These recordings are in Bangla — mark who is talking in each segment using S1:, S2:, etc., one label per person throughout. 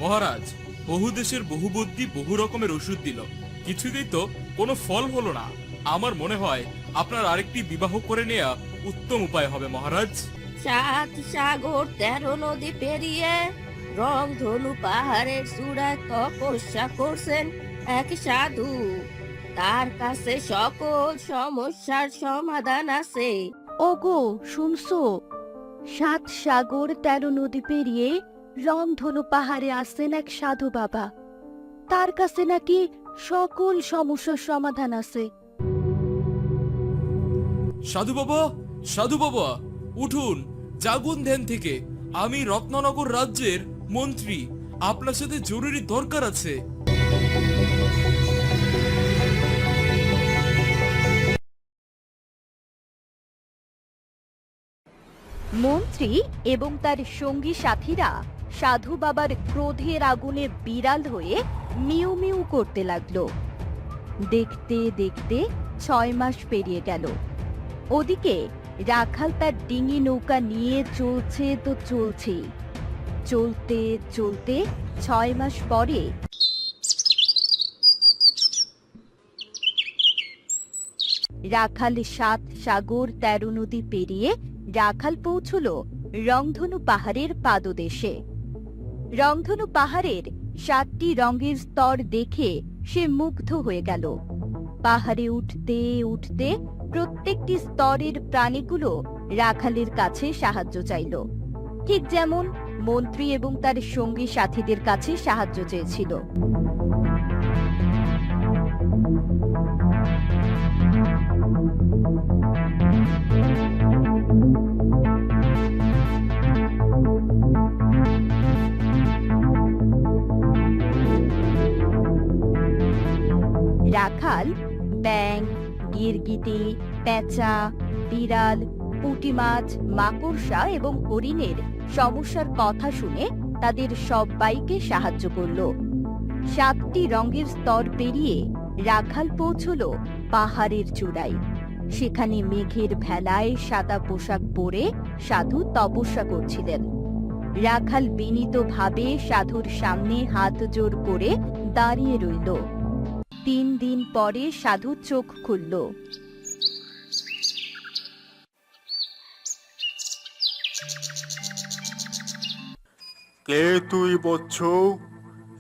S1: মহারাজ, বহু দেশের বহু বুদ্ধি বহু রকমের ওষুধ দিল, কিছুতেই তো কোনো ফল হলো না। আমার মনে হয় আপনার আরেকটি বিবাহ করে নেওয়া উত্তম উপায় হবে মহারাজ।
S2: 7 সাগর 13 নদী পেরিয়ে রংধনু পাহাড়ের চূড়ায় তপস্যা করছেন এক সাধু। তার কাছে সকল সমস্যার সমাধান আছে।
S3: ওগো, শুনছো? 7 সাগর 13 নদী পেরিয়ে রংধনু পাহাড়ে আসছেন এক সাধু বাবা। তার কাছে নাকি সকল সমস্যার সমাধান আছে।
S1: সাধু বাবা, সাধু বাবা, উঠুন, জাগুন ধ্যান থেকে। আমি রত্ননগর রাজ্যের মন্ত্রী, আপনার সাথে জরুরি দরকার আছে।
S3: মন্ত্রী এবং তার সঙ্গী সাথীরা সাধু বাবার ক্রোধের আগুনে বিড়াল হয়ে মিউ মিউ করতে লাগলো। দেখতে দেখতে 6 মাস পেরিয়ে গেল। ওদিকে রাখাল তার ডিঙি নৌকা নিয়ে চলছে তো চলছেই। চলতে চলতে 6 মাস পরে রাখাল 7 সাগর 13 নদী পেরিয়ে রাখাল পৌঁছল রংধনু পাহাড়ের পাদদেশে। রংধনু পাহাড়ের 7টি রঙের স্তর দেখে সে মুগ্ধ হয়ে গেল। পাহাড়ে উঠতে উঠতে প্রত্যেকটি স্তরের প্রাণীগুলো রাখালের কাছে সাহায্য চাইল, ঠিক যেমন মন্ত্রী এবং তার সঙ্গী সাথীদের কাছে সাহায্য চেয়েছিল। রাখাল ব্যাঙ, গিরগিটি, পেঁচা, বিড়াল, পুঁটি মাছ, মাকড়সা এবং হরিণের সমস্যার কথা শুনে তাদের সবাইকে সাহায্য করল। 7টি রঙের স্তর পেরিয়ে রাখাল পৌঁছল পাহাড়ের চূড়ায়। সেখানে মেঘের ভেলায় সাদা পোশাক পরে সাধু তপস্যা করছিলেন। রাখাল বিনীতভাবে সাধুর সামনে হাত জোড় করে দাঁড়িয়ে রইল। 3 দিন পরে সাধু চোখ খুলল।
S4: কে তুই বৎস?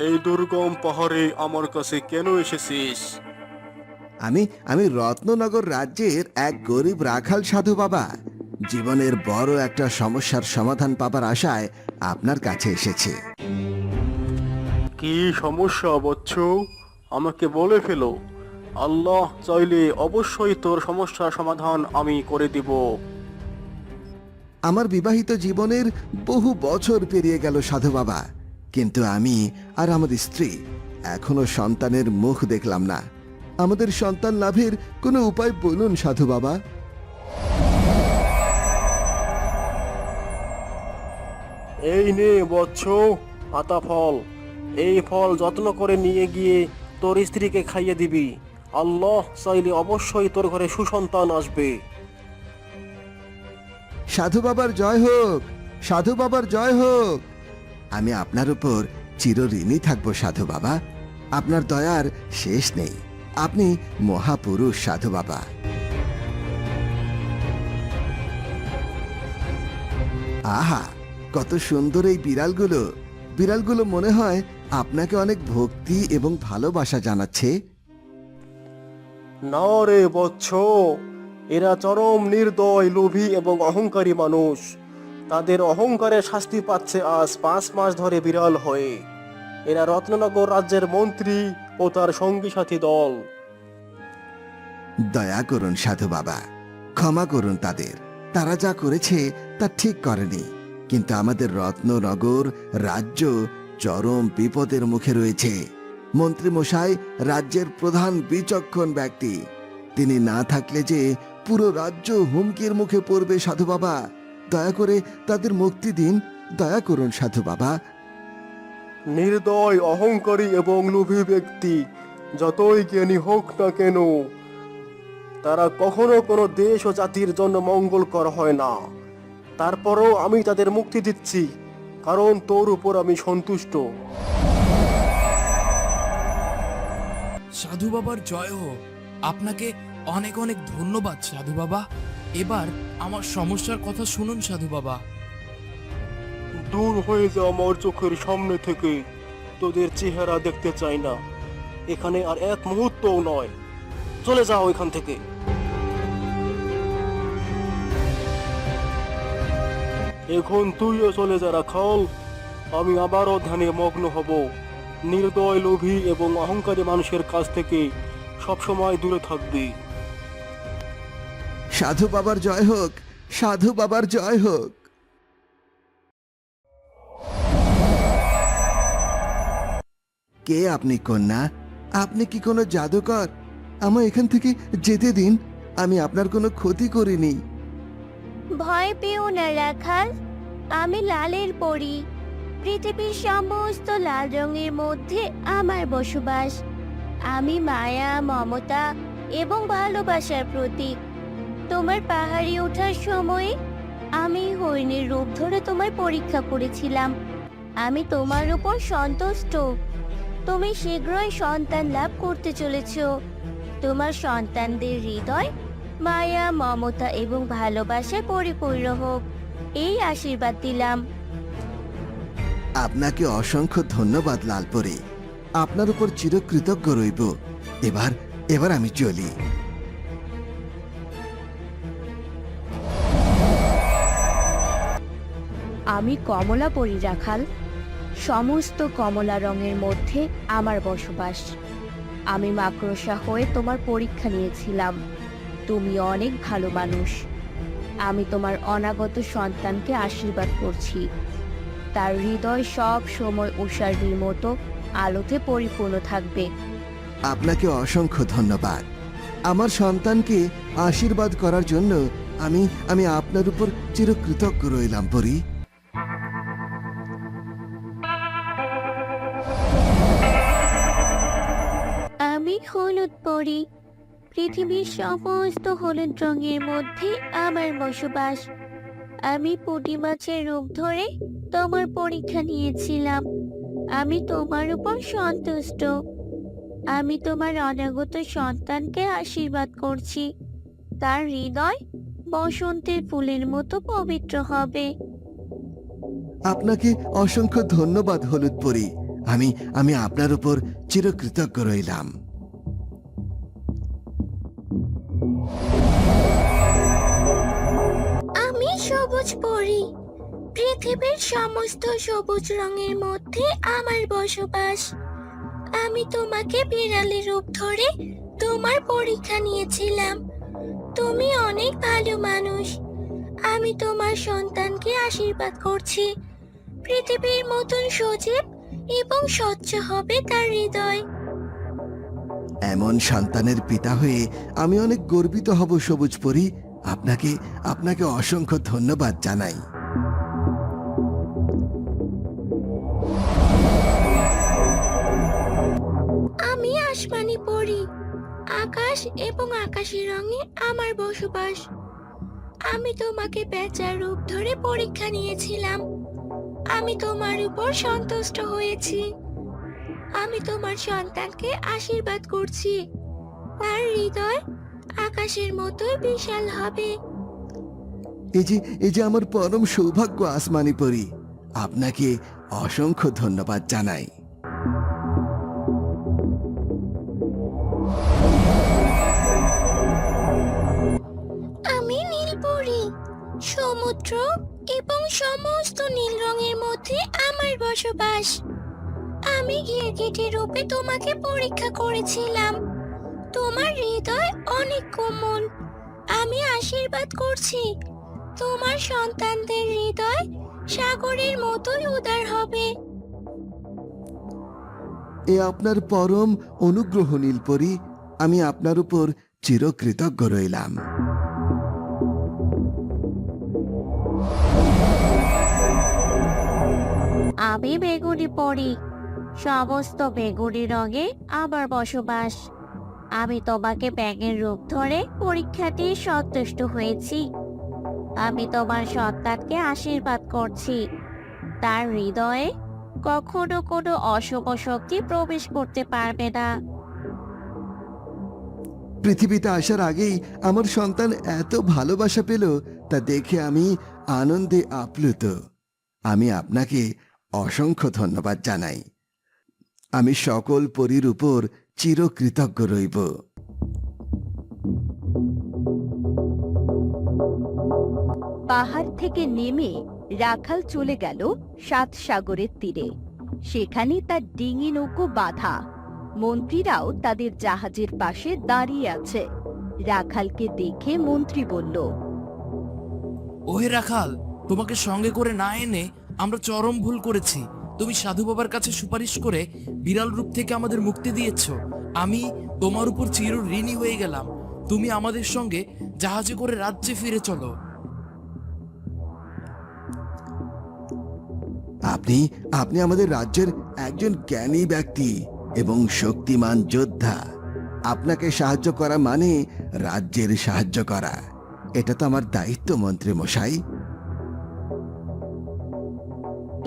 S4: এই দুর্গম পাহাড়ে আমার কাছে কেন এসেছিস?
S5: আমি আমি রত্ননগর রাজ্যের এক গরিব রাখাল সাধু বাবা। জীবনের বড় একটা সমস্যার সমাধান পাবার আশায় আপনার কাছে এসেছি।
S4: কি সমস্যা বৎস? আমাকে বলে ফেলো। আল্লাহ চাইলে অবশ্যই তোর সমস্যার সমাধান আমি করে দিব।
S5: আমার বিবাহিত জীবনের বহু বছর পেরিয়ে গেল সাধু বাবা, কিন্তু আমি আর আমার স্ত্রী এখনো সন্তানের মুখ দেখলাম না। আমাদের সন্তান লাভের কোনো উপায় বলুন সাধু বাবা।
S4: এই নে বৎস, পাতা ফল। এই ফল যত্ন করে নিয়ে গিয়ে তোর স্ত্রীকে খাইয়ে দিবি। আল্লাহ চাইলে অবশ্যই তোর ঘরে সুসন্তান আসবে।
S5: সাধু বাবার জয় হোক, সাধু বাবার জয় হোক। আমি আপনার উপর চিরঋণী থাকবো সাধু বাবা। আপনার দয়ার শেষ নেই। আপনি মহাপুরুষ সাধু বাবা। আহা, কত সুন্দর এই বিড়ালগুলো। বিড়ালগুলো মনে হয় আপনাকে অনেক ভক্তি এবং ভালোবাসা জানাচ্ছে।
S4: না রে বৎস, এরা চরম নির্দয়, লোভী এবং অহংকারী মানুষ। তাদের অহংকারের শাস্তি পাচ্ছে আজ 5 মাস ধরে বিড়াল হয়ে। এরা রত্ননগর রাজ্যের মন্ত্রী ও তার সঙ্গী সাথী দল।
S5: দয়া করুন সাধু বাবা, ক্ষমা করুন তাদের। তারা যা করেছে তা ঠিক করেনি, কিন্তু আমাদের রত্ননগর রাজ্য চরম বিপদের মুখে রয়েছে। মন্ত্রী মশাই রাজ্যের প্রধান বিচক্ষণ ব্যক্তি। তিনি না থাকলে যে পুরো রাজ্য হুমকির মুখে পড়বে সাধু বাবা। দয়া করে তাদের মুক্তি দিন, দয়া করুন সাধু বাবা।
S4: নির্দয়, অহংকারী এবং লোভী ব্যক্তি যতই জ্ঞানী হোক না কেন, তারা কখনো কোনো দেশ ও জাতির জন্য মঙ্গলকর হয় না। তারপরও আমি তাদের মুক্তি দিচ্ছি, কারণ তোর উপর আমি সন্তুষ্ট।
S6: সাধু বাবার জয় হোক। আপনাকে অনেক অনেক ধন্যবাদ সাধু বাবা। এবার আমার সমস্যার কথা শুনুন সাধু বাবা।
S4: দূর হয়ে যা আমার চোখের সামনে থেকে, তোদের চেহারা দেখতে চাই না, এখানে আর এক মুহূর্তও নয়, চলে যাও এখান থেকে। এখন তুইও চলে যা রাখাল, আমি আবারও ধ্যানে মগ্ন হব। নির্দয়, লোভী এবং অহংকারী মানুষের কাছ থেকে সবসময় দূরে থাকবি।
S5: সাধু বাবার জয় হোক, সাধু বাবার জয় হোক। কে আপনি কন্যা? আপনি কি কোনো জাদুকর? আমায় এখান থেকে যেতে দিন, আমি আপনার কোনো ক্ষতি করিনি।
S3: ভয় পেও না রাখাল, আমি লালের পরী। পৃথিবীর সমস্ত লাল রঙের মধ্যে আমার বসবাস। আমি মায়া, মমতা এবং ভালোবাসার প্রতীক। তোমার পাহাড়ে ওঠার সময় আমি হরিণের রূপ ধরে তোমায় পরীক্ষা করেছিলাম। আমি তোমার উপর সন্তুষ্ট। তুমি শীঘ্রই সন্তান লাভ করতে চলেছ। তোমার সন্তানদের হৃদয় মায়া, মমতা এবং ভালোবাসায় পরিপূর্ণ হোক, এই আশীর্বাদ দিলাম।
S5: আপনাকে অসংখ্য ধন্যবাদ লালপরি, আপনার উপর চিরকৃতজ্ঞ রইব। এবার এবার আমি চলি।
S3: আমি কমলা পরি রাখাল। সমস্ত কমলা রঙের মধ্যে আমার বসবাস। আমি মাকড়সা হয়ে তোমার পরীক্ষা নিয়েছিলাম। তুমি অনেক ভালো মানুষ। আমি তোমার অনাগত সন্তানকে আশীর্বাদ করছি। তার হৃদয় সব সময় উষার মতো আলোতে পরিপূর্ণ থাকবে।
S5: আপনাকে অসংখ্য ধন্যবাদ। আমার সন্তানকে আশীর্বাদ করার জন্য আমি আমি আপনার উপর চিরকৃতজ্ঞ রইলাম পরি।
S3: আমি হলুদ পরি। পৃথিবীর সমস্ত হলুদ রঙের মধ্যে আমার বসবাস। আমি পুঁটি মাছের রূপ ধরে তোমার পরীক্ষা নিয়েছিলাম। আমি তোমার উপর সন্তুষ্ট। আমি তোমার অনাগত সন্তানকে আশীর্বাদ করছি। তার হৃদয় বসন্তের ফুলের মতো পবিত্র হবে।
S5: আপনাকে অসংখ্য ধন্যবাদ হলুদ পরি। আমি আমি আপনার উপর চিরকৃতজ্ঞ রইলাম।
S3: আমি সবুজ পরি। পৃথিবীর সমস্ত সবুজ রঙের মধ্যে আমার বসবাস। আমি তোমাকে বিড়ালের রূপ ধরে তোমার পরীক্ষা নিয়েছিলাম। তুমি অনেক ভালো মানুষ। আমি তোমার সন্তানকে আশীর্বাদ করছি। পৃথিবীর মতন সজীব এবং স্বচ্ছ হবে তার হৃদয়।
S5: এমন সন্তানের পিতা হয়ে আমি অনেক গর্বিত হব সবুজ পরি। আপনাকে আপনাকে অসংখ্য ধন্যবাদ জানাই।
S3: আমি আসমানি পরি। আকাশ এবং আকাশী রঙে আমার বসবাস। আমি তোমাকে পেঁচার রূপ ধরে পরীক্ষা নিয়েছিলাম। আমি তোমার উপর সন্তুষ্ট হয়েছি। আমি তোমার সন্তানকে আশীর্বাদ করছি। তার হৃদয় আকাশের মতোই বিশাল হবে।
S5: এই যে আমার পরম সৌভাগ্য আসমানি পরি। আপনাকে অসংখ্য ধন্যবাদ জানাই।
S3: আমি নীল পরি। সমুদ্র এবং সমস্ত নীল রঙের মধ্যে আমার বসবাস। আমি গিরগিটি রূপে তোমাকে পরীক্ষা করেছিলাম। তোমার হৃদয় অনেক কোমল। আমি আশীর্বাদ করছি, তোমার সন্তানদের হৃদয় সাগরের মতোই উদার হবে।
S5: এ আপনার পরম অনুগ্রহ নীলপরি। আমি আপনার উপর চিরকৃতজ্ঞ রইলাম।
S3: আমি বেগুনি পরি। সমস্ত বেগুনি রঙে আমার বসবাস। আমি তোমাকে ব্যাঙের রূপ ধরে পরীক্ষা দিয়ে সন্তুষ্ট হয়েছি। আমি তোমার সন্তানকে আশীর্বাদ করছি।
S2: তার হৃদয়ে কখনো কোনো অশুভ শক্তি প্রবেশ করতে পারবে না।
S5: পৃথিবীতে আসার আগেই আমার সন্তান এত ভালোবাসা পেল, তা দেখে আমি আনন্দে আপ্লুত। আমি আপনাকে অসংখ্য ধন্যবাদ জানাই। আমি সকল পরীর উপর চিরকৃতজ্ঞ রইব।
S3: পাহাড় থেকে নেমে রাখাল চলে গেল 7 সাগরের তীরে। সেখানে তার ডিঙি নৌকো বাঁধা। মন্ত্রীরাও তাদের জাহাজের পাশে দাঁড়িয়ে আছে। রাখালকে দেখে মন্ত্রী বলল,
S6: ওহে রাখাল, তোমাকে সঙ্গে করে না এনে আমরা চরম ভুল করেছি। তুমি সাধু বাবার কাছে সুপারিশ করে বিড়াল রূপ থেকে আমাদের মুক্তি দিয়েছ। আমি তোমার উপর চির ঋণী হয়ে গেলাম। তুমি আমাদের সঙ্গে জাহাজে করে রাজ্যে ফিরে চলো।
S5: আপনি আপনি আমাদের রাজ্যের একজন জ্ঞানী ব্যক্তি এবং শক্তিমান যোদ্ধা। আপনাকে সাহায্য করা মানে রাজ্যের সাহায্য করা। এটা তো আমার দায়িত্ব, মন্ত্রী মশাই।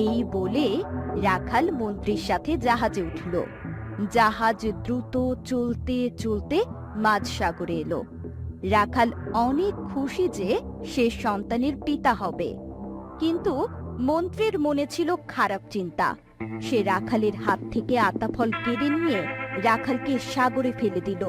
S3: এই বলে রাখাল মন্ত্রীর সাথে জাহাজে উঠল। জাহাজ দ্রুত চলতে চলতে মাঝ সাগরে এলো। রাখাল অনেক খুশি যে সে সন্তানের পিতা হবে, কিন্তু মন্ত্রীর মনে ছিল খারাপ চিন্তা। সে রাখালের হাত থেকে আতাফল কেড়ে নিয়ে রাখালকে সাগরে ফেলে দিল।